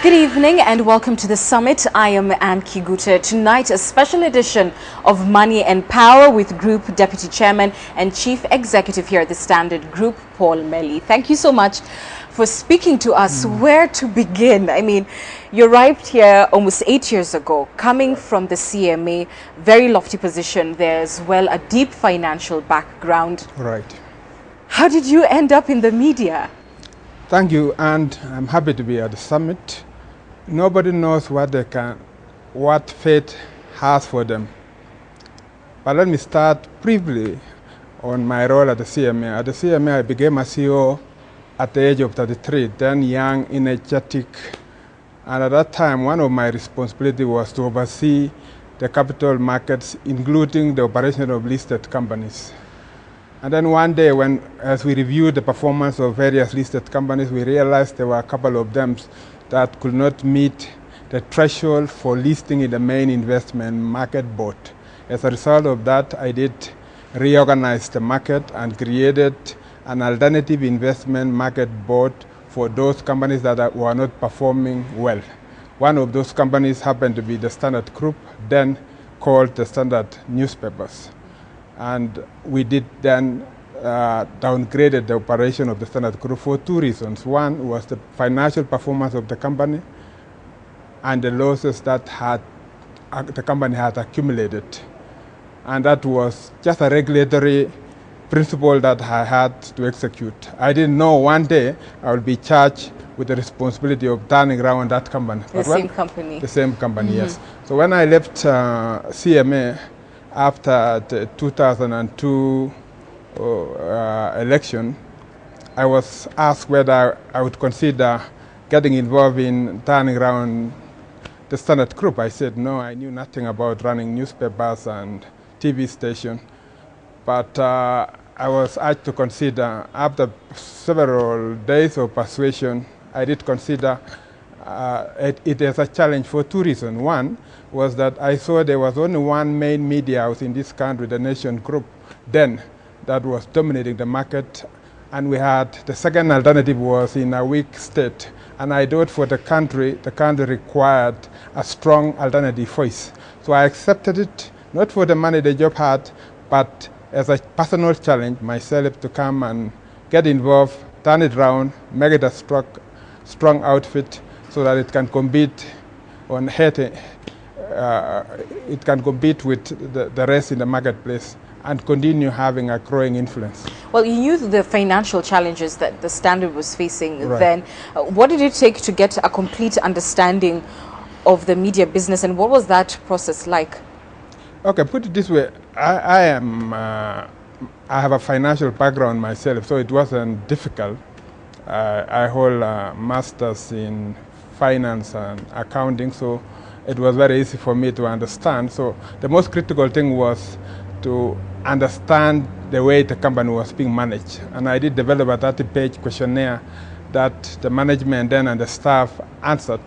Good evening and welcome to the summit. I am Kiguta. Tonight, a special edition of Money and Power with Group Deputy Chairman and Chief Executive here at the Standard Group, Paul Melly. Thank you so much for speaking to us. Where to begin? I mean, you arrived here almost 8 years ago, coming from the CMA, very lofty position there as well, a deep financial background. Right. How did you end up in the media? Thank you, and I'm happy to be at the summit. Nobody knows what fate has for them. But let me start briefly on my role at the CMA. At the CMA, I became a CEO at the age of 33, then young, energetic. And at that time, one of my responsibilities was to oversee the capital markets, including the operation of listed companies. And then one day, as we reviewed the performance of various listed companies, we realized there were a couple of them that could not meet the threshold for listing in the main investment market board. As a result of that, I did reorganize the market and created an alternative investment market board for those companies that were not performing well. One of those companies happened to be the Standard Group, then called the Standard Newspapers. And we did then downgraded the operation of the Standard Group for two reasons. One was the financial performance of the company and the losses that the company had accumulated. And that was just a regulatory principle that I had to execute. I didn't know one day I would be charged with the responsibility of turning around that company. The same company. The same company, yes. So when I left CMA after the 2002 election, I was asked whether I would consider getting involved in turning around the Standard Group. I said no, I knew nothing about running newspapers and TV station. But I was asked to consider. After several days of persuasion, I did consider it as a challenge for two reasons. One was that I saw there was only one main media house in this country, the Nation Group, then, that was dominating the market. And we had the second alternative was in a weak state. And I thought for the country required a strong alternative voice. So I accepted it, not for the money the job had, but as a personal challenge myself to come and get involved, turn it around, make it a strong outfit so that it can compete on it can compete with the rest in the marketplace and continue having a growing influence. Well, you knew the financial challenges that the Standard was facing Right. then. What did it take to get a complete understanding of the media business, and what was that process like? Okay, put it this way. I have a financial background myself, so it wasn't difficult. I hold a master's in finance and accounting, so it was very easy for me to understand. So the most critical thing was to understand the way the company was being managed. And I did develop a 30-page questionnaire that the management then and the staff answered.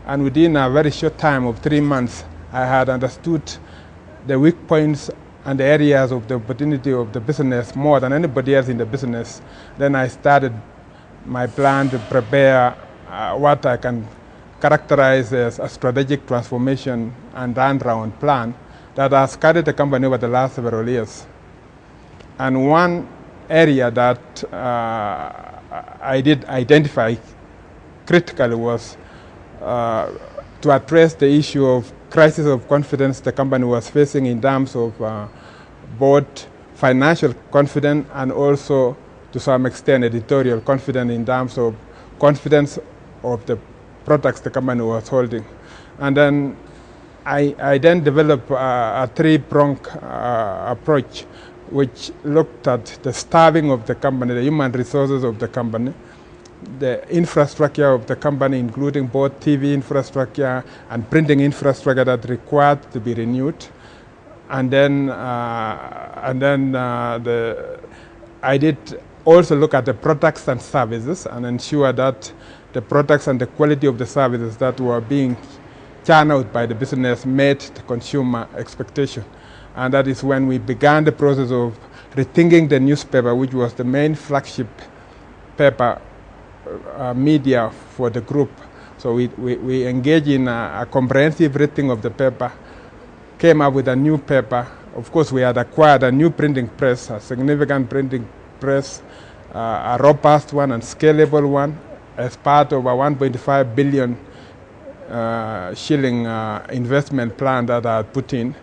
And within a very short time of 3 months, I had understood the weak points and the areas of the opportunity of the business more than anybody else in the business. Then I started my plan to prepare what I can characterize as a strategic transformation and turnaround plan that has carried the company over the last several years. And one area that I did identify critically was to address the issue of crisis of confidence the company was facing in terms of both financial confidence and also, to some extent, editorial confidence in terms of confidence of the products the company was holding. And then I then developed a three-pronged approach which looked at the staffing of the company, the human resources of the company, the infrastructure of the company, including both TV infrastructure and printing infrastructure that required to be renewed. And then I did also look at the products and services and ensure that the products and the quality of the services that were being churned out by the business met the consumer expectation. And that is when we began the process of rethinking the newspaper, which was the main flagship paper media for the group, So we engaged in a comprehensive reading of the paper, came up with a new paper. Of course, we had acquired a new printing press, a significant printing press, a robust one and scalable one, as part of a 1.5 billion shilling investment plan that I had put in.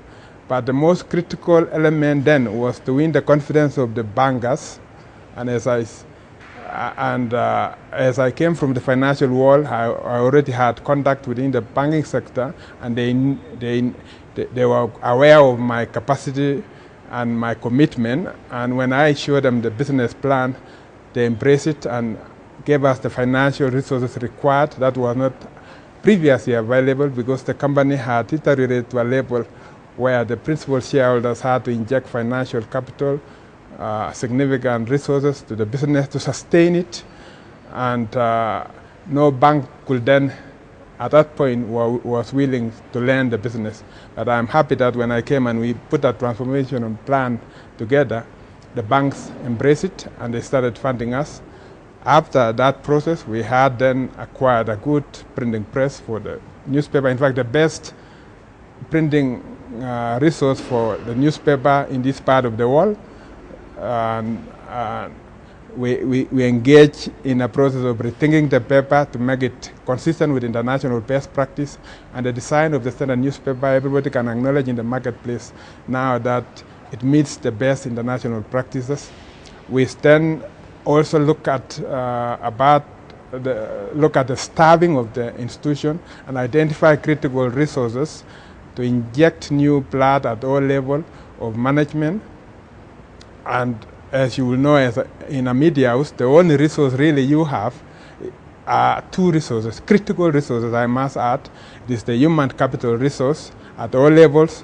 But the most critical element then was to win the confidence of the bankers. And as I came from the financial world, I already had contact within the banking sector, and they were aware of my capacity and my commitment. And when I showed them the business plan, they embraced it and gave us the financial resources required that was not previously available, because the company had deteriorated to a level where the principal shareholders had to inject financial capital, significant resources to the business to sustain it. And no bank could then, at that point, was willing to lend the business. But I'm happy that when I came and we put a transformation plan together, the banks embraced it and they started funding us. After that process, we had then acquired a good printing press for the newspaper. In fact, the best printing resource for the newspaper in this part of the world. We engage in a process of rethinking the paper to make it consistent with international best practice, and the design of the standard newspaper, everybody can acknowledge in the marketplace now that it meets the best international practices. We then also look at the staffing of the institution and identify critical resources to inject new blood at all levels of management. And as you will know, in a media house, the only resource really you have are two resources, critical resources, I must add. It is the human capital resource at all levels,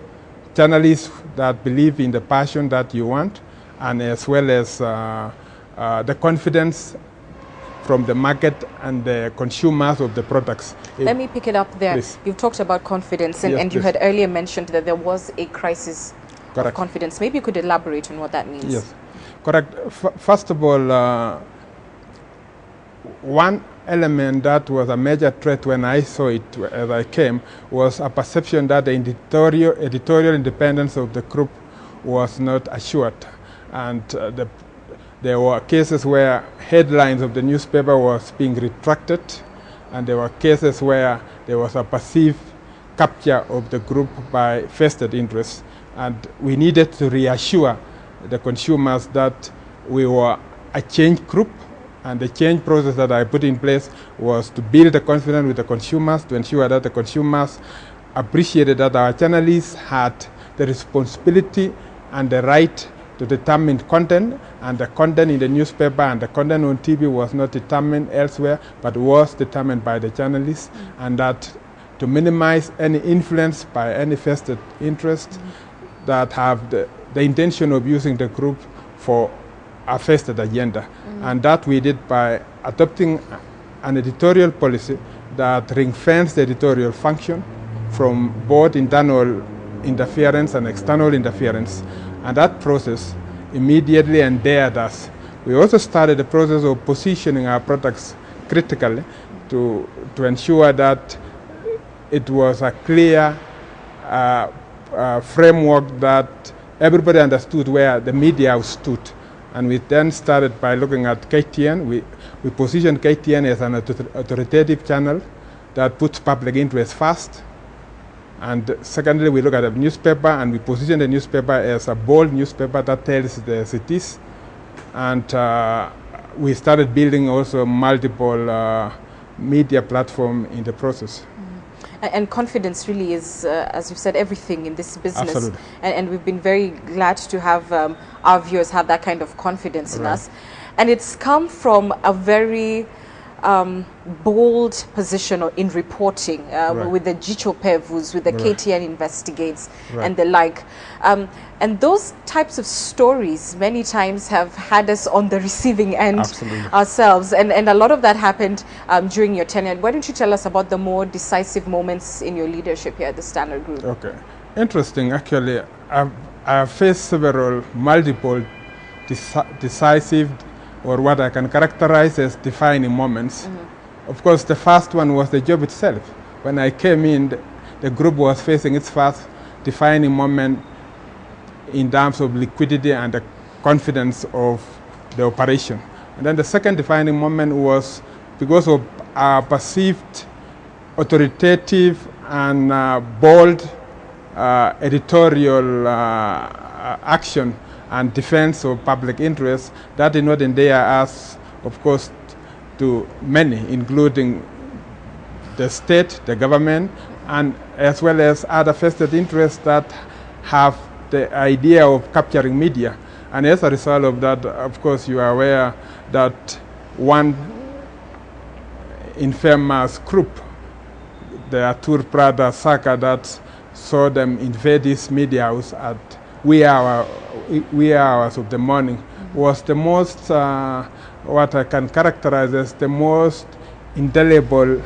journalists that believe in the passion that you want, and as well as the confidence from the market and the consumers of the products. Let me pick it up there. Please. You've talked about confidence, and, Yes, and you please. had earlier mentioned that there was a crisis Correct. of confidence. Maybe you could elaborate on what that means. Yes, correct. First of all, one element that was a major threat when I saw it as I came was a perception that the editorial independence of the group was not assured. And there were cases where headlines of the newspaper was being retracted, and there were cases where there was a perceived capture of the group by vested interests. And we needed to reassure the consumers that we were a change group, and the change process that I put in place was to build the confidence with the consumers, to ensure that the consumers appreciated that our journalists had the responsibility and the right to determine content, and the content in the newspaper and the content on TV was not determined elsewhere, but was determined by the journalists, and that to minimize any influence by any vested interest that have the intention of using the group for a vested agenda. And that we did by adopting an editorial policy that ring-fenced the editorial function from both internal interference and external interference. And that process immediately endeared us. We also started the process of positioning our products critically to ensure that it was a clear framework that everybody understood where the media stood. And we then started by looking at KTN. We positioned KTN as an authoritative channel that puts public interest first. And secondly, we look at the newspaper, and we position the newspaper as a bold newspaper that tells the cities. And we started building also multiple media platform in the process. And confidence really is, as you've said, everything in this business. Absolutely. And we've been very glad to have our viewers have that kind of confidence in us. And it's come from a very bold position in reporting with the Jicho Pevus, with the KTN Investigates and the like. And those types of stories many times have had us on the receiving end ourselves. And a lot of that happened during your tenure. Why don't you tell us about the more decisive moments in your leadership here at the Standard Group? Okay. Interesting. Actually, I have faced several multiple decisive, or what I can characterize as defining moments. Of course, the first one was the job itself. When I came in, the group was facing its first defining moment in terms of liquidity and the confidence of the operation. And then the second defining moment was because of our perceived authoritative and bold editorial action and defense of public interest that did not endear us, of course, to many, including the state, the government, and as well as other vested interests that have the idea of capturing media. And as a result of that, of course, you are aware that one infamous group, the Atur Prada Saka, that saw them invade this media house at wee hours of the morning, was the most, what I can characterize as the most indelible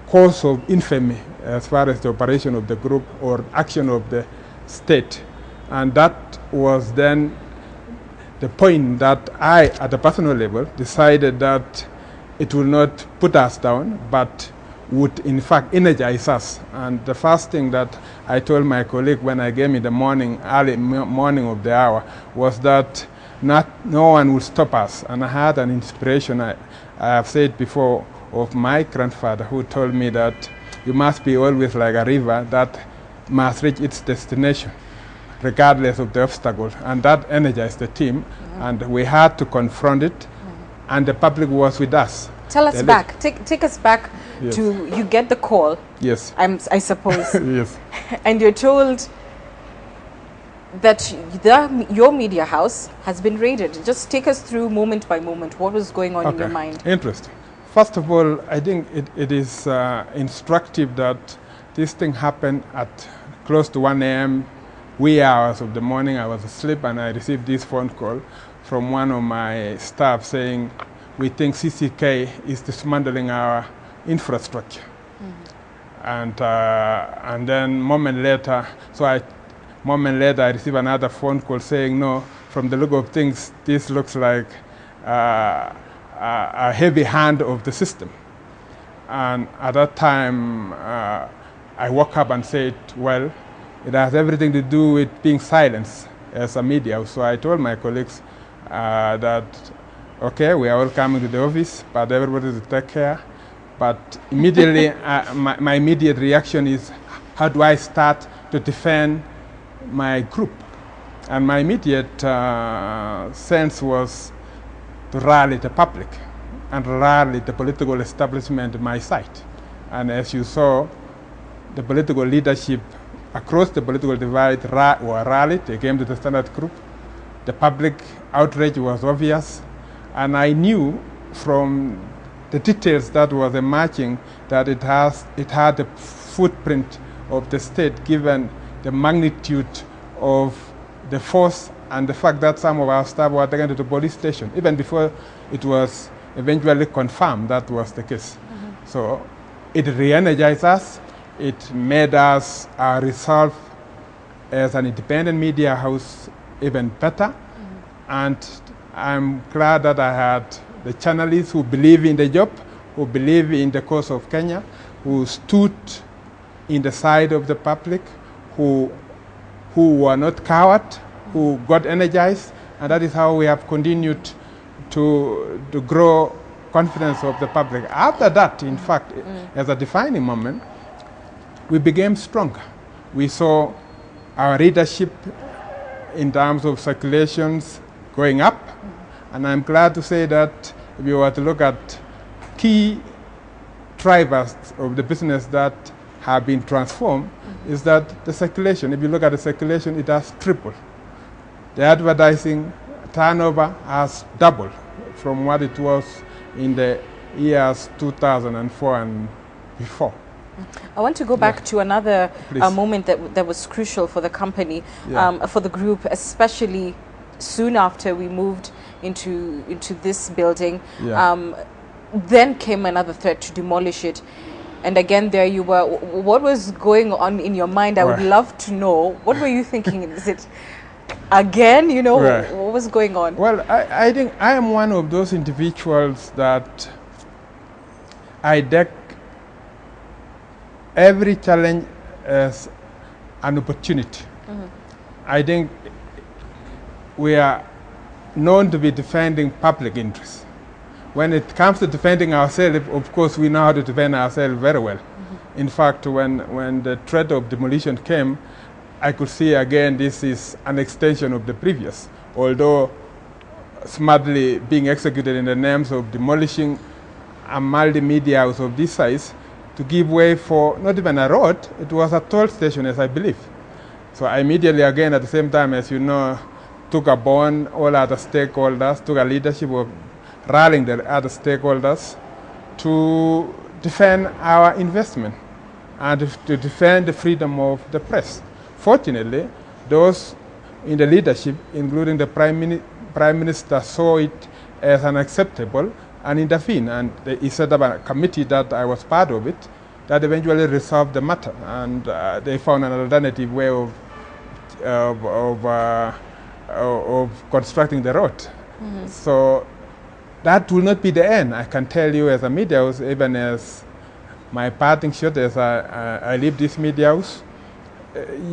cause of infamy as far as the operation of the group or action of the state. And that was then the point that I, at a personal level, decided that it will not put us down, but would in fact energize us. And the first thing that I told my colleague when I came in the morning, early morning of the hour, was that no one will stop us. And I had an inspiration, I have said before, of my grandfather, who told me that you must be always like a river that must reach its destination, regardless of the obstacle. And that energized the team, and we had to confront it, and the public was with us. Tell us back, take us back to, you get the call. Yes. I suppose. Yes. And you're told that your media house has been raided. Just take us through moment by moment. What was going on in your mind? Interesting. First of all, I think it is instructive that this thing happened at close to 1 a.m., wee hours of the morning. I was asleep and I received this phone call from one of my staff saying, we think CCK is dismantling our infrastructure. And then moment later I received another phone call saying, no, from the look of things, this looks like a heavy hand of the system. And at that time, I woke up and said, well, it has everything to do with being silenced as a media. So I told my colleagues that, okay, we are all coming to the office, but everybody to take care. But immediately, my immediate reaction is, how do I start to defend my group? And my immediate sense was to rally the public and rally the political establishment on my side. And as you saw, the political leadership across the political divide were rallied. They came to the Standard Group. The public outrage was obvious. And I knew from the details that was emerging that it had the footprint of the state, given the magnitude of the force and the fact that some of our staff were taken to the police station, even before it was eventually confirmed that was the case. So it re-energized us. It made us resolve as an independent media house even better. And I'm glad that I had the channelists who believe in the job, who believe in the cause of Kenya, who stood in the side of the public, who were not coward, who got energized, and that is how we have continued to grow confidence of the public. After that, in fact, as a defining moment, we became stronger. We saw our readership in terms of circulations going up, and I'm glad to say that if you were to look at key drivers of the business that have been transformed, is that the circulation, if you look at the circulation, it has tripled. The advertising turnover has doubled from what it was in the years 2004 and before. I want to go back to another moment that was crucial for the company, for the group, especially soon after we moved into this building. Then came another threat to demolish it. And again, there you were. What was going on in your mind? I would love to know. What were you thinking? Is it again, what was going on? Well, I think I am one of those individuals that I take every challenge as an opportunity. I think we are known to be defending public interests. When it comes to defending ourselves, of course, we know how to defend ourselves very well. In fact, when the threat of demolition came, I could see again this is an extension of the previous, although smartly being executed in the names of demolishing a multimedia house of this size to give way for not even a road, it was a toll station, as I believe. So I immediately, again, at the same time, as you know, took a bond, all other stakeholders, took a leadership of rallying the other stakeholders to defend our investment and to defend the freedom of the press. Fortunately, those in the leadership, including the Prime Minister, saw it as unacceptable and intervened. And he set up a committee that I was part of it that eventually resolved the matter. And they found an alternative way of constructing the road. So that will not be the end. I can tell you as a media house, even as my parting shot as I leave this media house,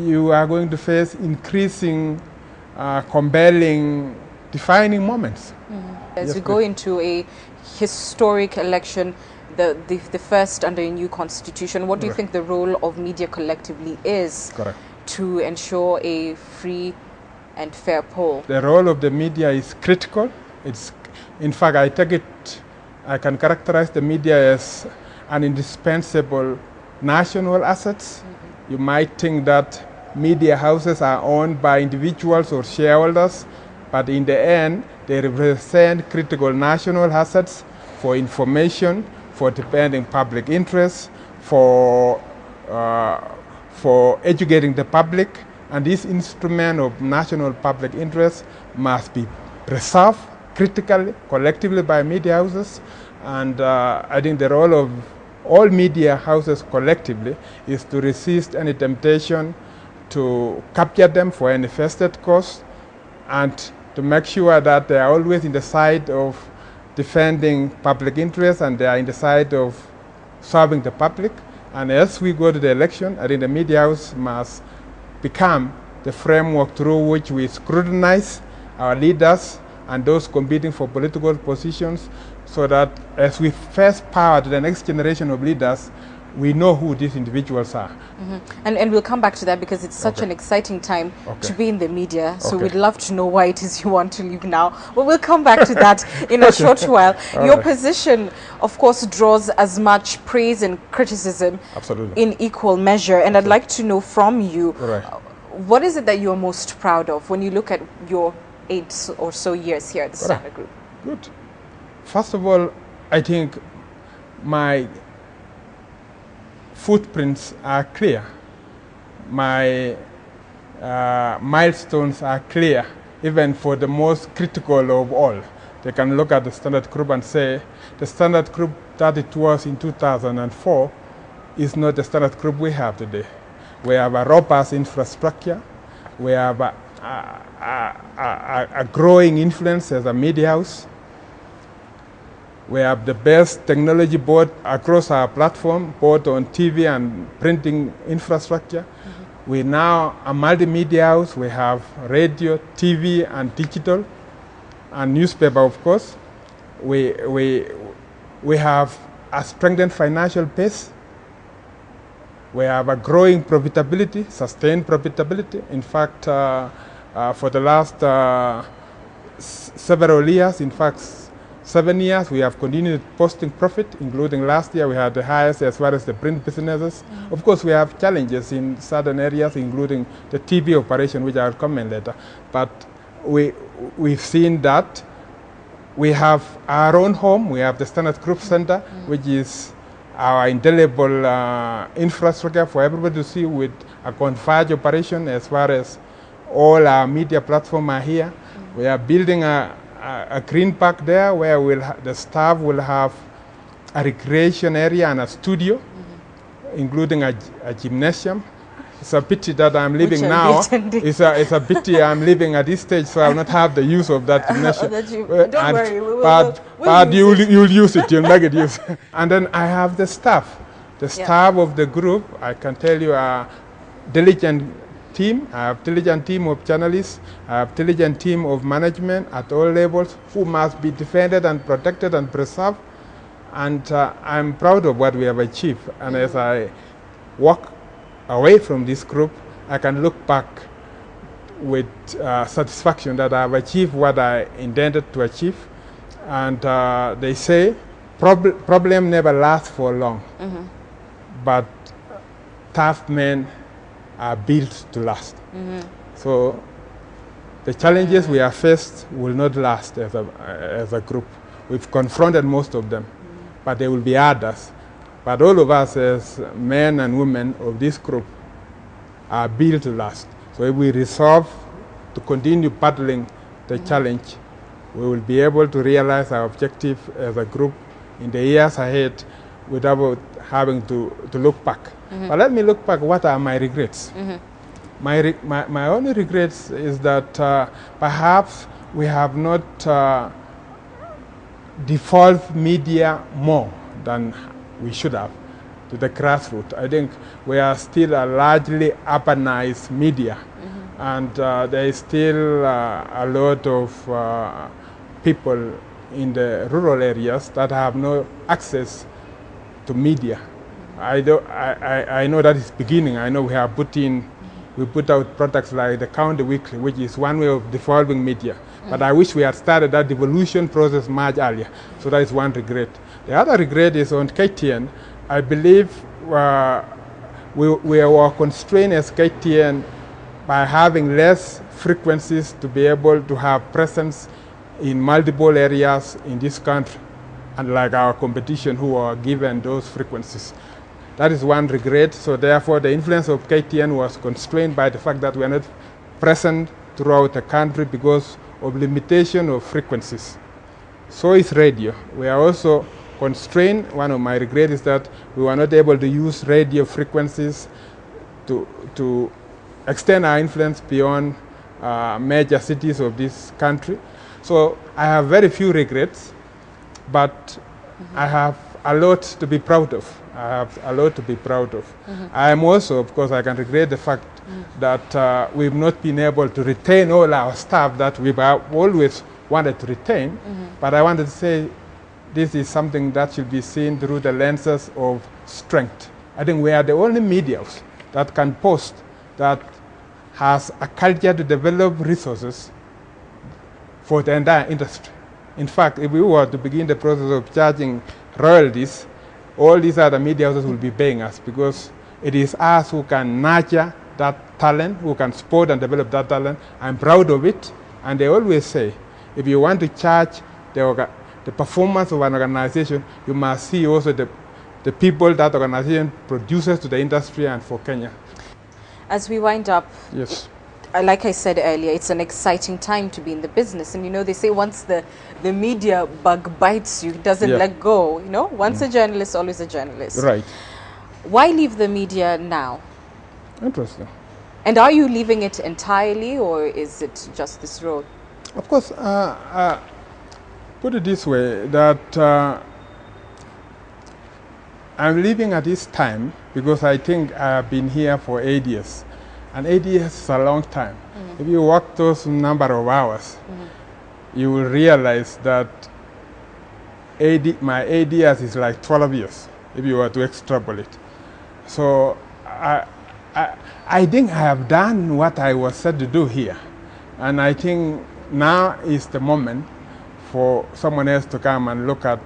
you are going to face increasing, compelling, defining moments. As Yes, we go into a historic election, the first under a new constitution, what do you think the role of media collectively is to ensure a free and fair poll? The role of the media is critical. In fact, I can characterize the media as an indispensable national asset. You might think that media houses are owned by individuals or shareholders, but in the end, they represent critical national assets for information, for defending public interests, for educating the public, and this instrument of national public interest must be preserved critically, collectively by media houses. And I think the role of all media houses collectively is to resist any temptation to capture them for any vested cause and to make sure that they are always in the side of defending public interests and they are in the side of serving the public. And as we go to the election, I think the media house must become the framework through which we scrutinize our leaders and those competing for political positions, so that as we pass power to the next generation of leaders, we know who these individuals are. And we'll come back to that because it's such an exciting time to be in the media. So we'd love to know why it is you want to leave now. But we'll come back to that in a short while. Your position, of course, draws as much praise and criticism in equal measure. And I'd like to know from you, what is it that you're most proud of when you look at your 8 or so years here at the Standard Group? Good. First of all, I think my footprints are clear. My milestones are clear, even for the most critical of all. They can look at the Standard Group and say, the Standard Group that it was in 2004 is not the Standard Group we have today. We have a robust infrastructure. We have a growing influence as a media house. We have the best technology both across our platform, both on TV and printing infrastructure. We now a multimedia house. We have radio, TV, and digital, and newspaper, of course. We have a strengthened financial base. We have a growing profitability, sustained profitability. In fact, for the last several years, in fact, 7 years, we have continued posting profit, including last year we had the highest as far as the print businesses. Of course, we have challenges in certain areas, including the TV operation, which I'll comment later. But we've seen that we have our own home. We have the Standard Group Center, which is our indelible infrastructure for everybody to see, with a converged operation as far as all our media platforms are here. We are building a green park there where the staff will have a recreation area and a studio, including a gymnasium. It's a pity that I'm living Which now. attending. It's a pity I'm living at this stage, so I will not have the use of that gymnasium. Don't worry, but you'll use it. You'll make it use. And then I have the staff. The staff of the group, I can tell you, are diligent team. I have diligent team of journalists. I have diligent team of management at all levels who must be defended and protected and preserved. And I'm proud of what we have achieved. And as I walk away from this group, I can look back with satisfaction that I've achieved what I intended to achieve. And they say problem never lasts for long, but tough men are built to last. So the challenges we have faced will not last as a group. We've confronted most of them, but there will be others. But all of us as men and women of this group are built to last. So if we resolve to continue battling the challenge, we will be able to realize our objective as a group in the years ahead without having to look back. But let me look back. What are my regrets? My only regrets is that perhaps we have not devolved media more than we should have to the grassroots. I think we are still a largely urbanized media, and there is still a lot of people in the rural areas that have no access to media. I know that is beginning. I know we have we put out products like the County Weekly, which is one way of devolving media. But I wish we had started that devolution process much earlier. So that is one regret. The other regret is on KTN. I believe we were constrained as KTN by having less frequencies to be able to have presence in multiple areas in this country, unlike our competition who are given those frequencies. That is one regret. So therefore, the influence of KTN was constrained by the fact that we are not present throughout the country because of limitation of frequencies. So is radio. We are also constrained. One of my regrets is that we were not able to use radio frequencies to extend our influence beyond major cities of this country. So I have very few regrets, but I have a lot to be proud of. I am also, of course, I can regret the fact that we've not been able to retain all our staff that we've always wanted to retain. But I wanted to say this is something that should be seen through the lenses of strength. I think we are the only media that can post that has a culture to develop resources for the entire industry. In fact, if we were to begin the process of charging royalties, all these other media houses will be paying us because it is us who can nurture that talent, who can support and develop that talent. I'm proud of it. And they always say, if you want to charge the performance of an organization, you must see also the people that organization produces to the industry and for Kenya. As we wind up, yes, like I said earlier, it's an exciting time to be in the business. And, you know, they say once the media bug bites you, it doesn't let go. You know, once a journalist, always a journalist. Right. Why leave the media now? Interesting. And are you leaving it entirely, or is it just this role? Of course, put it this way, that I'm leaving at this time because I think I have been here for 8 years. And 8 years is a long time. If you work those number of hours, you will realize that my 8 years is like 12 years, if you were to extrapolate. So I think I have done what I was said to do here. And I think now is the moment for someone else to come and look at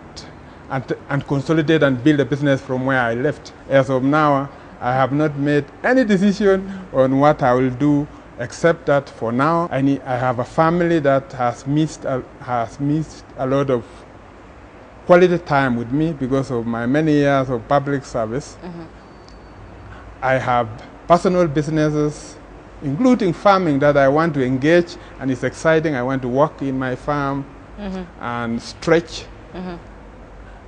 and consolidate and build a business from where I left. As of now, I have not made any decision on what I will do, except that for now I have a family that has missed a lot of quality time with me because of my many years of public service. I have personal businesses, including farming, that I want to engage, and it's exciting. I want to work in my farm and stretch.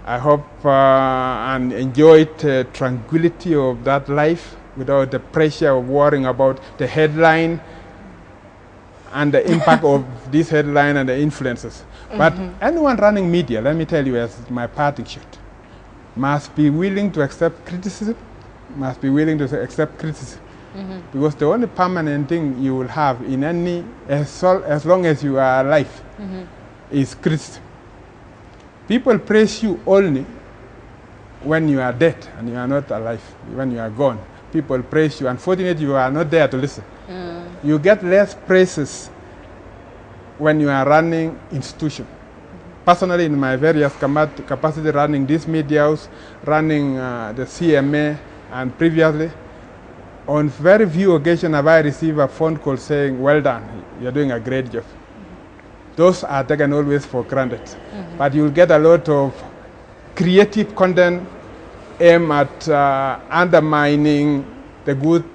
I hope and enjoy the tranquility of that life without the pressure of worrying about the headline and the impact of this headline and the influences. But anyone running media, let me tell you as my parting shot, must be willing to accept criticism, because the only permanent thing you will have in any, as long as you are alive, is criticism. People praise you only when you are dead and you are not alive. When you are gone, people praise you. Unfortunately, you are not there to listen. You get less praises when you are running institution. Personally, in my various capacity, running these media house, running the CMA, and previously, on very few occasions have I received a phone call saying, "Well done, you're doing a great job." Those are taken always for granted. But you'll get a lot of creative content aimed at undermining the good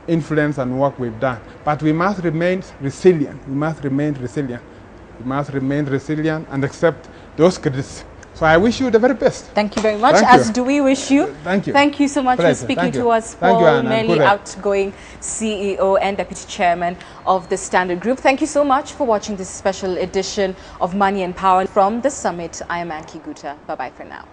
influence and work we've done. But we must remain resilient. We must remain resilient and accept those criticisms. So I wish you the very best. Thank you very much, Thank as you. do we wish you. Thank you. Thank you so much Pleasure. for speaking Thank you. to us, Thank you, Paul Anna. Melly, outgoing CEO and Deputy Chairman of the Standard Group. Thank you so much for watching this special edition of Money and Power from the Summit. I am Kiguta. Bye-bye for now.